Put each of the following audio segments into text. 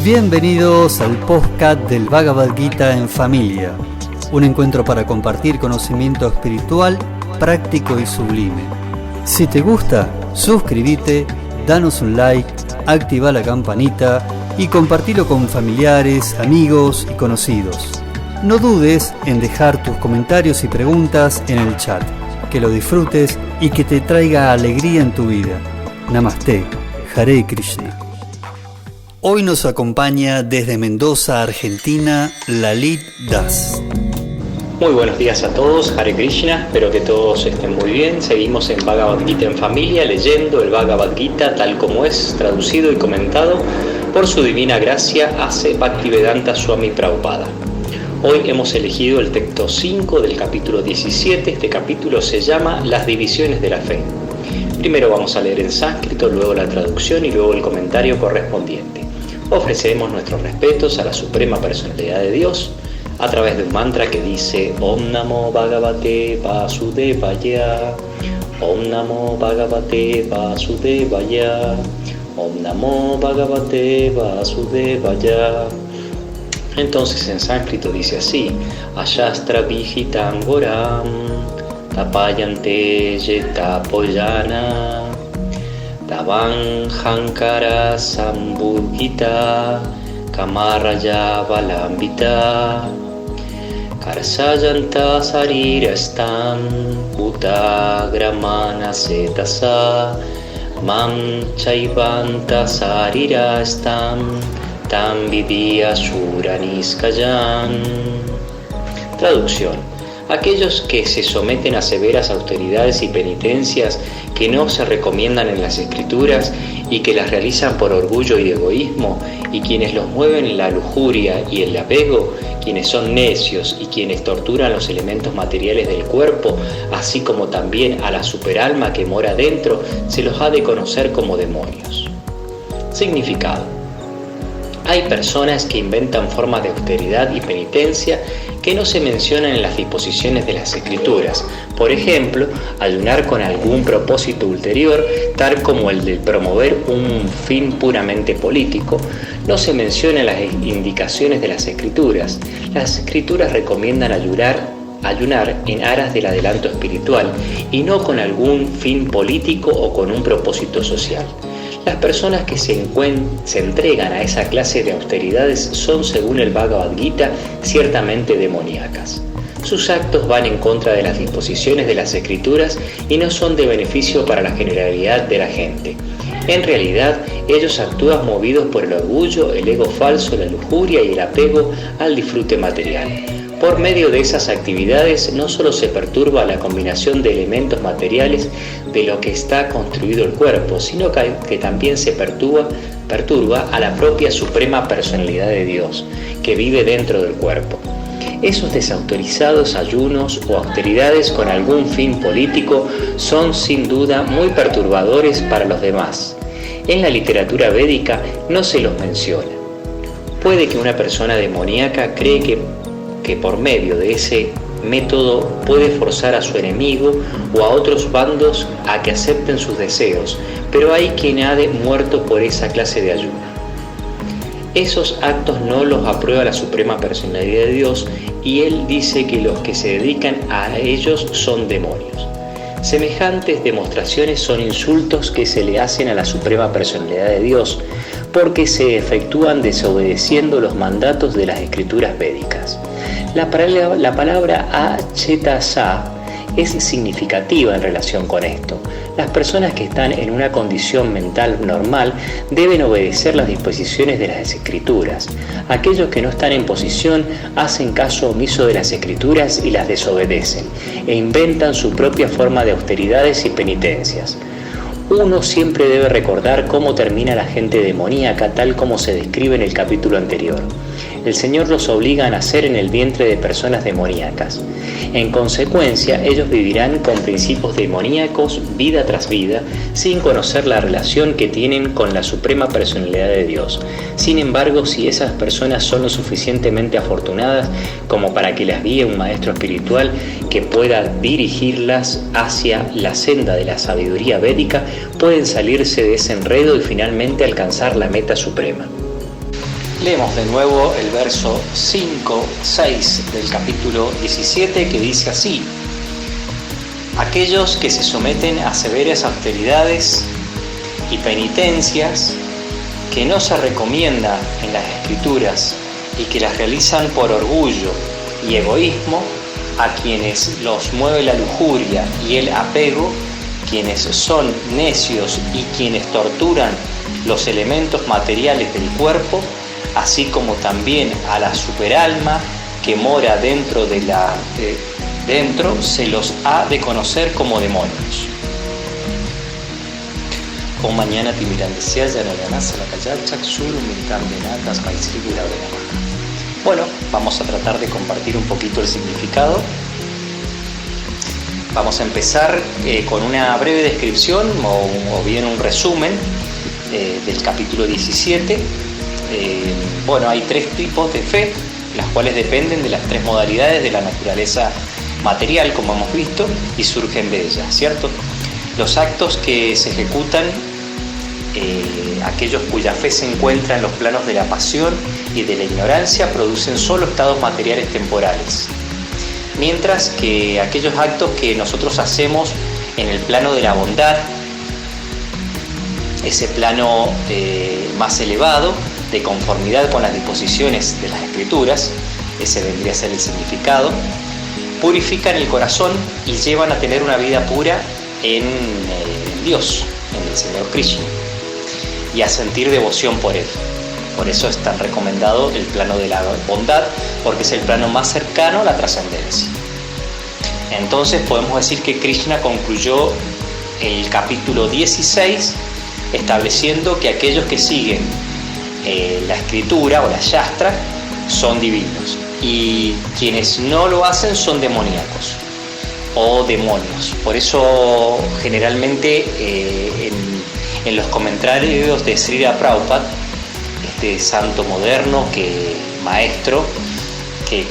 Bienvenidos al podcast del Bhagavad Gita en familia, un encuentro para compartir conocimiento espiritual, práctico y sublime. Si te gusta, suscríbete, danos un like, activa la campanita y compartilo con familiares, amigos y conocidos. No dudes en dejar tus comentarios y preguntas en el chat. Que lo disfrutes y que te traiga alegría en tu vida. Namaste, Hare Krishna. Hoy nos acompaña desde Mendoza, Argentina, Lalit Das. Muy buenos días a todos, Hare Krishna, espero que todos estén muy bien. Seguimos en Bhagavad Gita en familia, leyendo el Bhagavad Gita tal como es, traducido y comentado por su divina gracia A.C. Bhaktivedanta Swami Prabhupada. Hoy hemos elegido el texto 5 del capítulo 17, este capítulo se llama Las divisiones de la fe. Primero vamos a leer en sánscrito, luego la traducción y luego el comentario correspondiente. Ofrecemos nuestros respetos a la Suprema Personalidad de Dios a través de un mantra que dice Om Namo Bhagavate Vasudevaya, Om Namo Bhagavate Vasudevaya, Om Namo Bhagavate Vasudevaya. Entonces en sánscrito dice así: Ayastra Vihitam Goram Tapayante Yetapoyana Tavan Hankara Sambhugita Kamaraya Valambita Karsayanta Sarirastam Uta Gramana Setasa Mam Chaivanta Sarirastam Tam Vidya Suraniskayan. Traducción: aquellos que se someten a severas austeridades y penitencias que no se recomiendan en las Escrituras y que las realizan por orgullo y egoísmo, y quienes los mueven en la lujuria y el apego, quienes son necios y quienes torturan los elementos materiales del cuerpo, así como también a la superalma que mora dentro, se los ha de conocer como demonios. Significado: hay personas que inventan formas de austeridad y penitencia que no se mencionan en las disposiciones de las Escrituras. Por ejemplo, ayunar con algún propósito ulterior, tal como el de promover un fin puramente político, no se menciona en las indicaciones de las Escrituras. Las Escrituras recomiendan ayunar en aras del adelanto espiritual y no con algún fin político o con un propósito social. Las personas que se entregan a esa clase de austeridades son, según el Bhagavad Gita, ciertamente demoníacas. Sus actos van en contra de las disposiciones de las Escrituras y no son de beneficio para la generalidad de la gente. En realidad, ellos actúan movidos por el orgullo, el ego falso, la lujuria y el apego al disfrute material. Por medio de esas actividades no solo se perturba la combinación de elementos materiales de lo que está construido el cuerpo, sino que también se perturba a la propia Suprema Personalidad de Dios, que vive dentro del cuerpo. Esos desautorizados ayunos o austeridades con algún fin político son sin duda muy perturbadores para los demás. En la literatura védica no se los menciona. Puede que una persona demoníaca cree que por medio de ese método puede forzar a su enemigo o a otros bandos a que acepten sus deseos, pero hay quien ha muerto por esa clase de ayuno. Esos actos no los aprueba la Suprema Personalidad de Dios y Él dice que los que se dedican a ellos son demonios. Semejantes demostraciones son insultos que se le hacen a la Suprema Personalidad de Dios porque se efectúan desobedeciendo los mandatos de las Escrituras védicas. La palabra achetasa es significativa en relación con esto. Las personas que están en una condición mental normal deben obedecer las disposiciones de las Escrituras. Aquellos que no están en posición hacen caso omiso de las Escrituras y las desobedecen, e inventan su propia forma de austeridades y penitencias. Uno siempre debe recordar cómo termina la gente demoníaca, tal como se describe en el capítulo anterior. El Señor los obliga a nacer en el vientre de personas demoníacas. En consecuencia, ellos vivirán con principios demoníacos vida tras vida, sin conocer la relación que tienen con la Suprema Personalidad de Dios. Sin embargo, si esas personas son lo suficientemente afortunadas como para que las guíe un maestro espiritual que pueda dirigirlas hacia la senda de la sabiduría védica, pueden salirse de ese enredo y finalmente alcanzar la meta suprema. Leemos de nuevo el verso 5, 6 del capítulo 17 que dice así: aquellos que se someten a severas austeridades y penitencias que no se recomiendan en las Escrituras y que las realizan por orgullo y egoísmo, a quienes los mueve la lujuria y el apego, quienes son necios y quienes torturan los elementos materiales del cuerpo, así como también a la superalma que mora dentro se los ha de conocer como demonios. Om mañana timirandesya yanayana salakayachak sulu mirkambenatas maisrigura benamaka. Bueno, vamos a tratar de compartir un poquito el significado. Vamos a empezar con una breve descripción o bien un resumen del capítulo 17. Bueno, hay 3 tipos de fe, las cuales dependen de las 3 modalidades de la naturaleza material, como hemos visto, y surgen de ellas, ¿cierto? Los actos que se ejecutan, aquellos cuya fe se encuentra en los planos de la pasión y de la ignorancia, producen solo estados materiales temporales, mientras que aquellos actos que nosotros hacemos en el plano de la bondad, ese plano más elevado, de conformidad con las disposiciones de las Escrituras, ese vendría a ser el significado, purifican el corazón y llevan a tener una vida pura en Dios, en el Señor Krishna, y a sentir devoción por Él. Por eso es tan recomendado el plano de la bondad, porque es el plano más cercano a la trascendencia. Entonces podemos decir que Krishna concluyó el capítulo 16 estableciendo que aquellos que siguen la escritura o la Shastra son divinos, y quienes no lo hacen son demoníacos o demonios. Por eso generalmente en los comentarios de Srila Prabhupada, este santo moderno, maestro que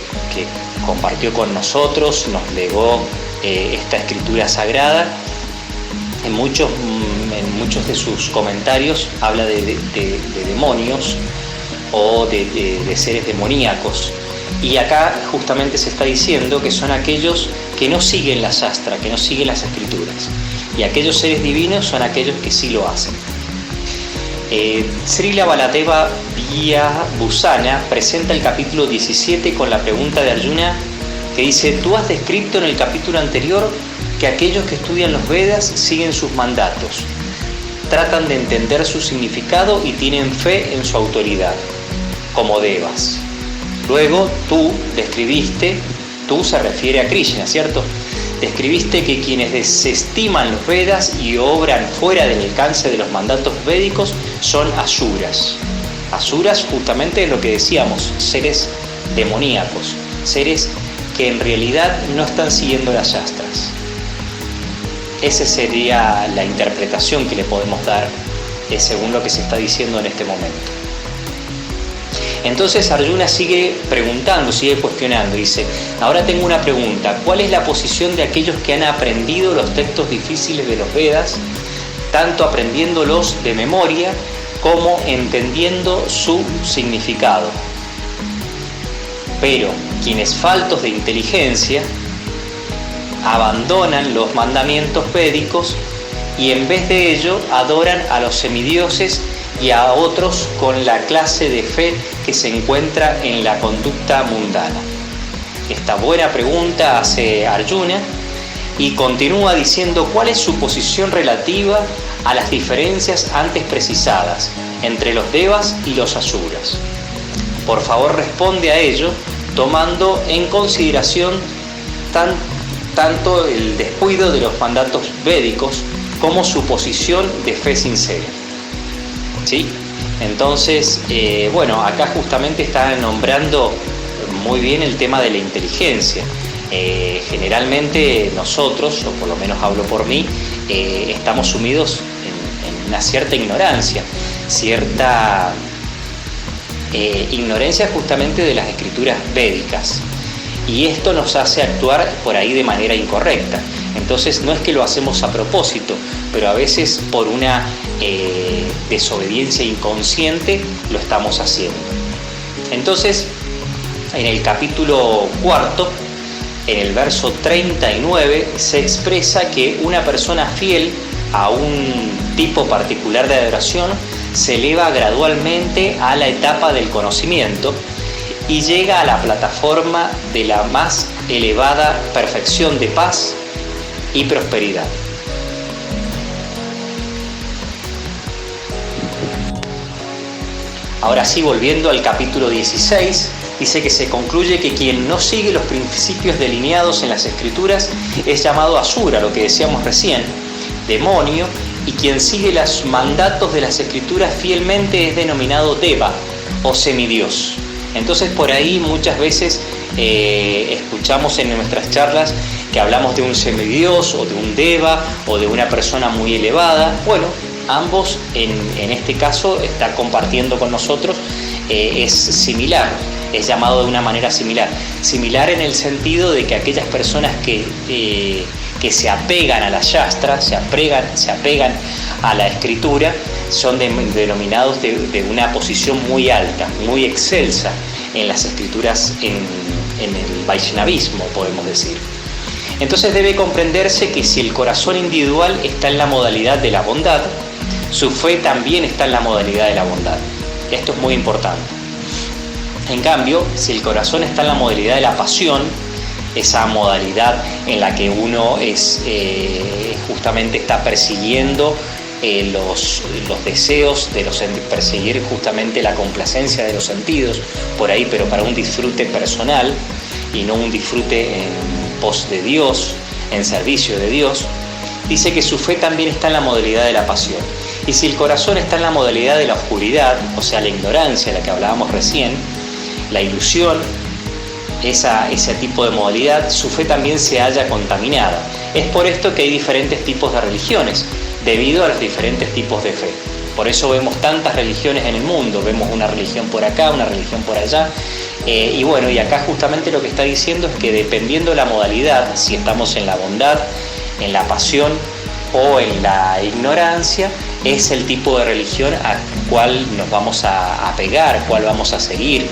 compartió con nosotros, nos legó esta escritura sagrada, en muchos de sus comentarios habla de demonios o de seres demoníacos. Y acá justamente se está diciendo que son aquellos que no siguen la Shastra, que no siguen las Escrituras. Y aquellos seres divinos son aquellos que sí lo hacen. Srila Baladeva Vyabhusana presenta el capítulo 17 con la pregunta de Arjuna que dice: tú has descrito en el capítulo anterior que aquellos que estudian los Vedas siguen sus mandatos, tratan de entender su significado y tienen fe en su autoridad, como devas. Luego tú describiste, tú se refiere a Krishna, ¿cierto? Describiste que quienes desestiman los Vedas y obran fuera del alcance de los mandatos védicos son asuras. Asuras justamente es lo que decíamos, seres demoníacos, seres que en realidad no están siguiendo las Shastras. Esa sería la interpretación que le podemos dar según lo que se está diciendo en este momento. Entonces Arjuna sigue preguntando, sigue cuestionando, dice: ahora tengo una pregunta, ¿cuál es la posición de aquellos que han aprendido los textos difíciles de los Vedas, tanto aprendiéndolos de memoria como entendiendo su significado? Pero quienes, faltos de inteligencia, abandonan los mandamientos védicos y en vez de ello adoran a los semidioses y a otros con la clase de fe que se encuentra en la conducta mundana. Esta buena pregunta hace Arjuna y continúa diciendo cuál es su posición relativa a las diferencias antes precisadas entre los devas y los asuras. Por favor, responde a ello tomando en consideración tanto el descuido de los mandatos védicos como su posición de fe sincera. ¿Sí? Entonces, bueno, acá justamente está nombrando muy bien el tema de la inteligencia. Generalmente nosotros, o por lo menos hablo por mí, estamos sumidos en una cierta ignorancia, ignorancia justamente de las escrituras védicas. Y esto nos hace actuar por ahí de manera incorrecta. Entonces no es que lo hacemos a propósito, pero a veces por una desobediencia inconsciente lo estamos haciendo. Entonces, en el capítulo 4, en el verso 39, se expresa que una persona fiel a un tipo particular de adoración se eleva gradualmente a la etapa del conocimiento y llega a la plataforma de la más elevada perfección de paz y prosperidad. Ahora sí, volviendo al capítulo 16, dice que se concluye que quien no sigue los principios delineados en las Escrituras es llamado Asura, lo que decíamos recién, demonio, y quien sigue los mandatos de las Escrituras fielmente es denominado Deva o semidios. Entonces por ahí muchas veces escuchamos en nuestras charlas que hablamos de un semidios o de un Deva o de una persona muy elevada. Bueno, ambos en este caso está compartiendo con nosotros, es similar, es llamado de una manera similar. Similar en el sentido de que aquellas personas que se apegan a la Shastra, se apegan a la Escritura, son denominados de una posición muy alta, muy excelsa en las Escrituras, en el Vaishnavismo, podemos decir. Entonces debe comprenderse que si el corazón individual está en la modalidad de la bondad, su fe también está en la modalidad de la bondad. Esto es muy importante. En cambio, si el corazón está en la modalidad de la pasión, esa modalidad en la que uno justamente está persiguiendo los deseos perseguir justamente la complacencia de los sentidos por ahí, pero para un disfrute personal y no un disfrute en pos de Dios, en servicio de Dios, dice que su fe también está en la modalidad de la pasión. Y si el corazón está en la modalidad de la oscuridad, o sea, la ignorancia, la que hablábamos recién, la ilusión, ese tipo de modalidad, su fe también se halla contaminada. Es por esto que hay diferentes tipos de religiones, debido a los diferentes tipos de fe. Por eso vemos tantas religiones en el mundo, vemos una religión por acá, una religión por allá, y bueno, y acá justamente lo que está diciendo es que dependiendo de la modalidad, si estamos en la bondad, en la pasión o en la ignorancia, es el tipo de religión al cual nos vamos a apegar, cuál vamos a seguir,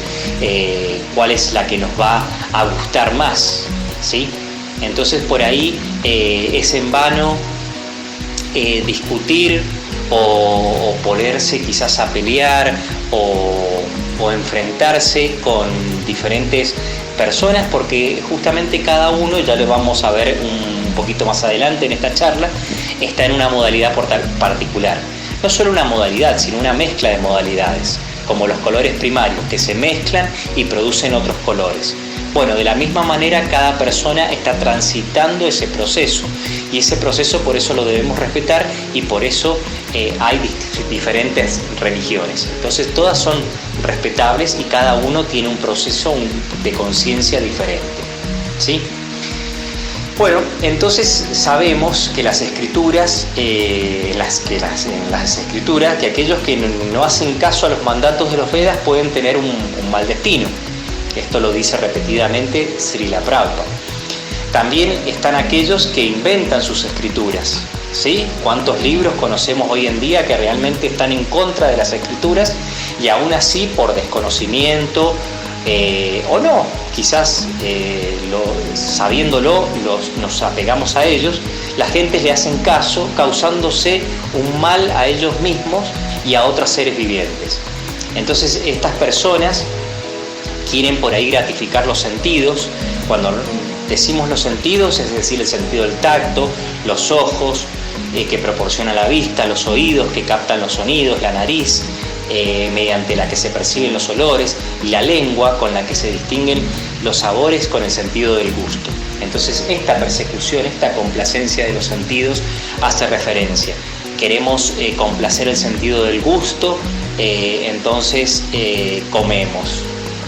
cuál es la que nos va a gustar más, ¿sí? Entonces por ahí es en vano discutir o ponerse quizás a pelear o enfrentarse con diferentes personas, porque justamente cada uno, ya lo vamos a ver un poquito más adelante en esta charla, está en una modalidad particular. No solo una modalidad, sino una mezcla de modalidades, como los colores primarios, que se mezclan y producen otros colores. Bueno, de la misma manera cada persona está transitando ese proceso, y ese proceso por eso lo debemos respetar, y por eso hay diferentes religiones. Entonces todas son respetables y cada uno tiene un proceso de conciencia diferente, ¿sí? Bueno, entonces sabemos que las escrituras, que aquellos que no hacen caso a los mandatos de los Vedas pueden tener un mal destino. Esto lo dice repetidamente Srila Prabhupada. También están aquellos que inventan sus escrituras, ¿sí? ¿Cuántos libros conocemos hoy en día que realmente están en contra de las escrituras y aún así por desconocimiento o no, quizás sabiéndolo nos apegamos a ellos, la gente le hacen caso causándose un mal a ellos mismos y a otros seres vivientes? Entonces estas personas quieren por ahí gratificar los sentidos. Cuando decimos los sentidos, es decir, el sentido del tacto, los ojos que proporciona la vista, los oídos que captan los sonidos, la nariz mediante la que se perciben los olores, y la lengua con la que se distinguen los sabores con el sentido del gusto. Entonces esta persecución, esta complacencia de los sentidos hace referencia. Queremos complacer el sentido del gusto, entonces comemos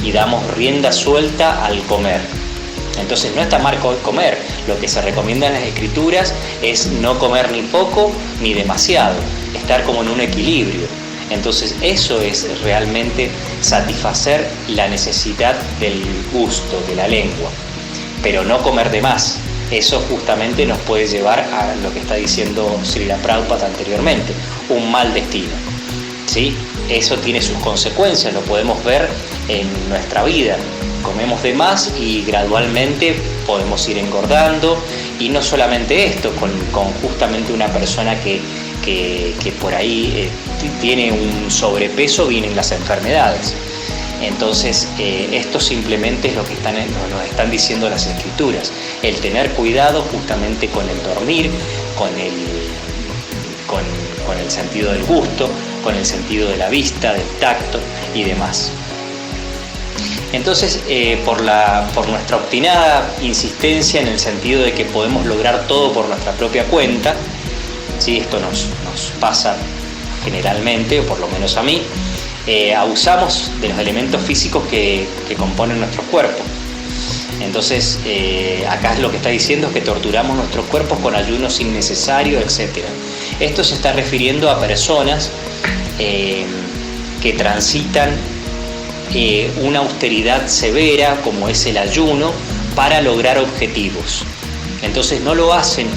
y damos rienda suelta al comer. Entonces no está mal comer, lo que se recomienda en las escrituras es no comer ni poco ni demasiado, estar como en un equilibrio. Entonces eso es realmente satisfacer la necesidad del gusto, de la lengua, pero no comer de más. Eso justamente nos puede llevar a lo que está diciendo Srila Prabhupada anteriormente, un mal destino, ¿sí? eso tiene sus consecuencias, lo podemos ver en nuestra vida. Comemos de más y gradualmente podemos ir engordando, y no solamente esto, con justamente una persona que por ahí tiene un sobrepeso, vienen las enfermedades. Entonces esto simplemente es lo que nos están diciendo las Escrituras, el tener cuidado justamente con el dormir, con el sentido del gusto, con el sentido de la vista, del tacto y demás. Entonces, por nuestra obstinada insistencia en el sentido de que podemos lograr todo por nuestra propia cuenta, ¿sí? Esto nos pasa generalmente, o por lo menos a mí, abusamos de los elementos físicos que componen nuestro cuerpo. Entonces, acá lo que está diciendo es que torturamos nuestros cuerpos con ayunos innecesarios, etc. Esto se está refiriendo a personas que transitan una austeridad severa, como es el ayuno, para lograr objetivos. Entonces no hacen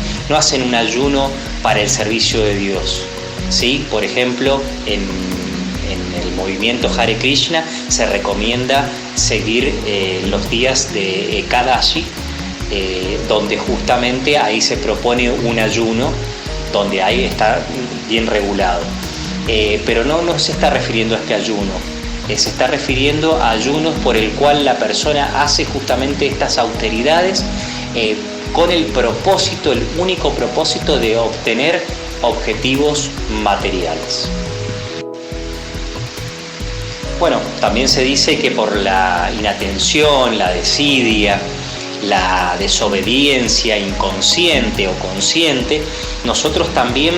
un ayuno para el servicio de Dios, ¿sí? Por ejemplo, en el movimiento Hare Krishna se recomienda seguir los días de Ekadashi, donde justamente ahí se propone un ayuno, donde ahí está bien regulado. Pero no se está refiriendo a este ayuno. Se está refiriendo a ayunos por el cual la persona hace justamente estas austeridades con el único propósito de obtener objetivos materiales. Bueno, también se dice que por la inatención, la desidia, la desobediencia inconsciente o consciente, nosotros también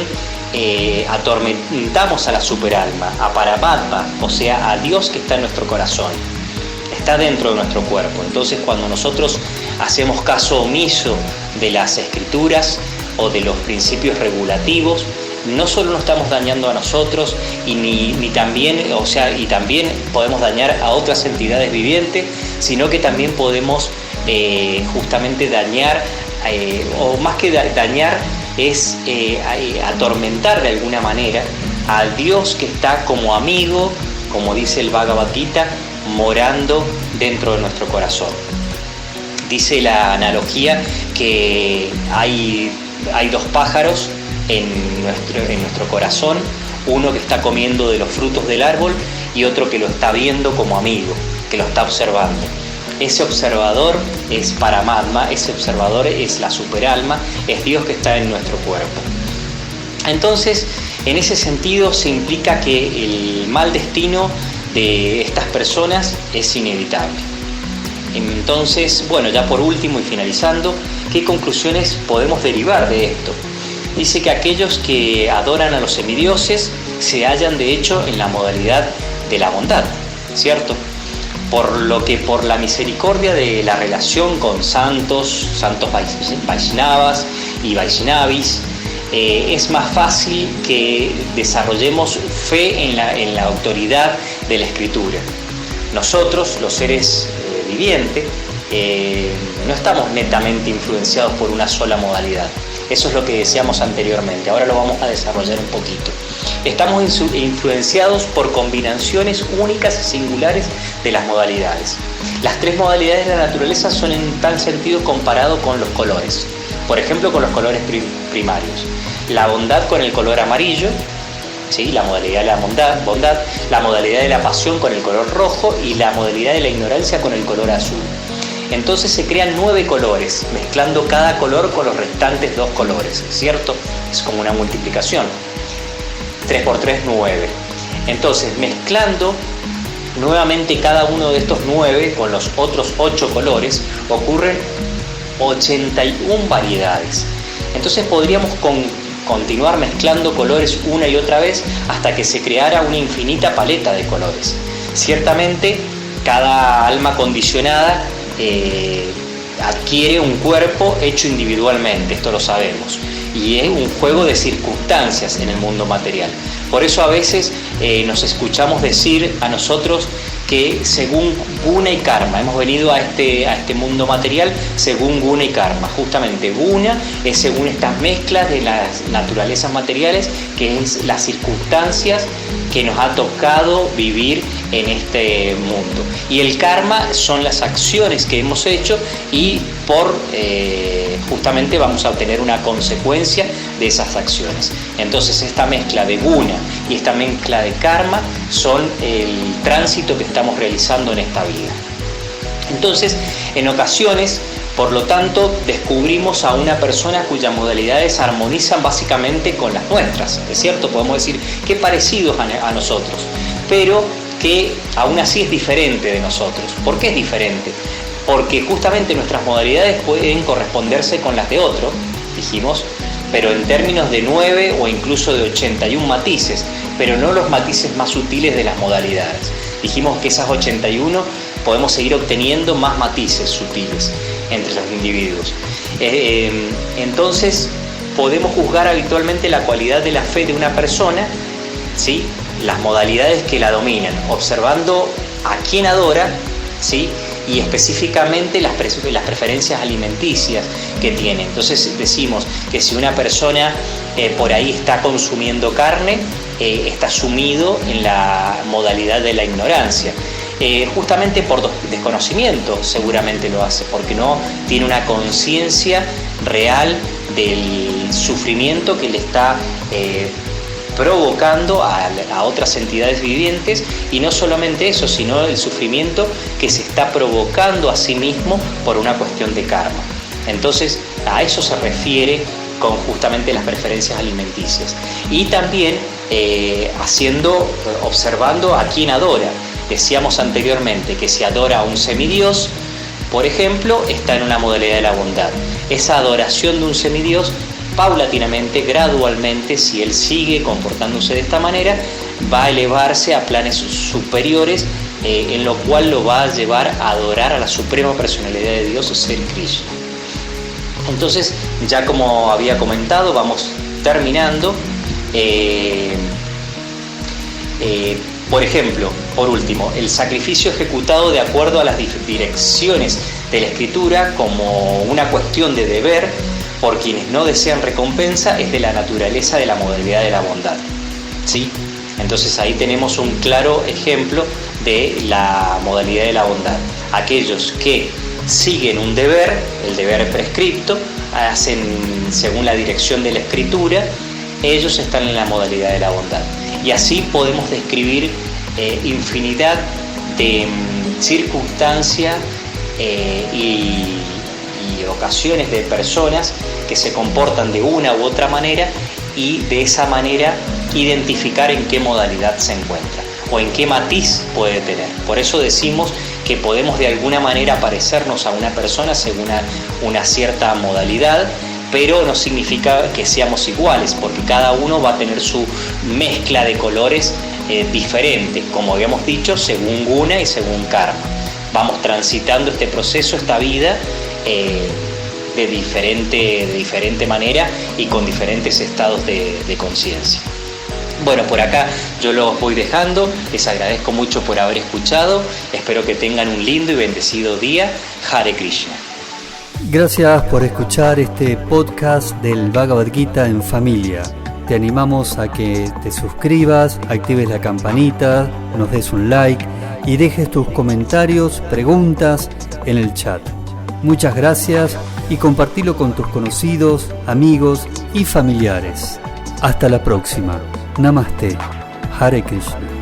atormentamos a la superalma, a Paramatma, o sea, a Dios que está en nuestro corazón, está dentro de nuestro cuerpo. Entonces, cuando nosotros hacemos caso omiso de las Escrituras o de los principios regulativos, no solo nos estamos dañando a nosotros y también podemos dañar a otras entidades vivientes, sino que también podemos justamente dañar, o más que dañar, es atormentar de alguna manera al Dios que está como amigo, como dice el Bhagavad Gita, morando dentro de nuestro corazón. Dice la analogía que hay dos pájaros en nuestro corazón, uno que está comiendo de los frutos del árbol y otro que lo está viendo como amigo, que lo está observando. Ese observador es Paramatma, ese observador es la superalma, es Dios que está en nuestro cuerpo. Entonces, en ese sentido se implica que el mal destino de estas personas es inevitable. Entonces, bueno, ya por último y finalizando, ¿qué conclusiones podemos derivar de esto? Dice que aquellos que adoran a los semidioses se hallan de hecho en la modalidad de la bondad, ¿cierto? Por lo que por la misericordia de la relación con santos Vaishnavas y Vaishnavis, es más fácil que desarrollemos fe en la autoridad de la Escritura. Nosotros, los seres vivientes, no estamos netamente influenciados por una sola modalidad. Eso es lo que decíamos anteriormente, ahora lo vamos a desarrollar un poquito. Estamos influenciados por combinaciones únicas y singulares de las modalidades. Las tres modalidades de la naturaleza son en tal sentido comparado con los colores. Por ejemplo, con los colores primarios. La bondad con el color amarillo, ¿sí? La modalidad de la bondad, la modalidad de la pasión con el color rojo y la modalidad de la ignorancia con el color azul. Entonces se crean 9 colores, mezclando cada color con los restantes 2 colores, ¿cierto? Es como una multiplicación. 3 por 3, 9. Entonces, mezclando nuevamente cada uno de estos 9 con los otros 8 colores, ocurren 81 variedades. Entonces podríamos continuar mezclando colores una y otra vez hasta que se creara una infinita paleta de colores. Ciertamente, cada alma condicionada adquiere un cuerpo hecho individualmente, esto lo sabemos, y es un juego de circunstancias en el mundo material. Por eso a veces nos escuchamos decir a nosotros que según guna y karma, hemos venido a este mundo material según guna y karma. Justamente guna es según estas mezclas de las naturalezas materiales, que es las circunstancias que nos ha tocado vivir en este mundo. Y el karma son las acciones que hemos hecho y justamente vamos a obtener una consecuencia de esas acciones. Entonces esta mezcla de guna y esta mezcla de karma son el tránsito que estamos realizando en esta vida. Entonces, en ocasiones, por lo tanto, descubrimos a una persona cuyas modalidades armonizan básicamente con las nuestras, ¿es cierto? Podemos decir que parecidos a nosotros, pero que aún así es diferente de nosotros. ¿Por qué es diferente? Porque justamente nuestras modalidades pueden corresponderse con las de otro, dijimos, pero en términos de 9 o incluso de 81 matices, pero no los matices más sutiles de las modalidades. Dijimos que esas 81 podemos seguir obteniendo más matices sutiles entre los individuos. Entonces, podemos juzgar habitualmente la cualidad de la fe de una persona, ¿sí?, las modalidades que la dominan, observando a quién adora, ¿sí?, y específicamente las preferencias alimenticias que tiene. Entonces decimos que si una persona por ahí está consumiendo carne, está sumido en la modalidad de la ignorancia. Justamente por desconocimiento seguramente lo hace, porque no tiene una conciencia real del sufrimiento que le está provocando a otras entidades vivientes, y no solamente eso, sino el sufrimiento que se está provocando a sí mismo por una cuestión de karma. Entonces, a eso se refiere con justamente las preferencias alimenticias. Y también observando a quién adora. Decíamos anteriormente que si adora a un semidios, por ejemplo, está en una modalidad de la bondad. Esa adoración de un semidios, paulatinamente, gradualmente, si él sigue comportándose de esta manera, va a elevarse a planes superiores, en lo cual lo va a llevar a adorar a la suprema personalidad de Dios, ser Krishna. Entonces, ya como había comentado, vamos terminando. Por ejemplo, por último, el sacrificio ejecutado de acuerdo a las direcciones de la Escritura como una cuestión de deber por quienes no desean recompensa es de la naturaleza de la modalidad de la bondad, ¿sí? Entonces ahí tenemos un claro ejemplo de la modalidad de la bondad. Aquellos que siguen un deber, el deber prescripto, hacen según la dirección de la Escritura, ellos están en la modalidad de la bondad. Y así podemos describir infinidad de circunstancias y ocasiones de personas que se comportan de una u otra manera, y de esa manera identificar en qué modalidad se encuentra o en qué matiz puede tener. Por eso decimos que podemos de alguna manera parecernos a una persona según una cierta modalidad, pero no significa que seamos iguales, porque cada uno va a tener su mezcla de colores diferente, como habíamos dicho, según guna y según karma. Vamos transitando este proceso, esta vida, de diferente manera y con diferentes estados de conciencia. Bueno, por acá yo los voy dejando, les agradezco mucho por haber escuchado, espero que tengan un lindo y bendecido día. Hare Krishna. Gracias por escuchar este podcast del Bhagavad Gita en familia. Te animamos a que te suscribas, actives la campanita, nos des un like y dejes tus comentarios, preguntas en el chat. Muchas gracias y compartilo con tus conocidos, amigos y familiares. Hasta la próxima. Namaste. Hare Krishna.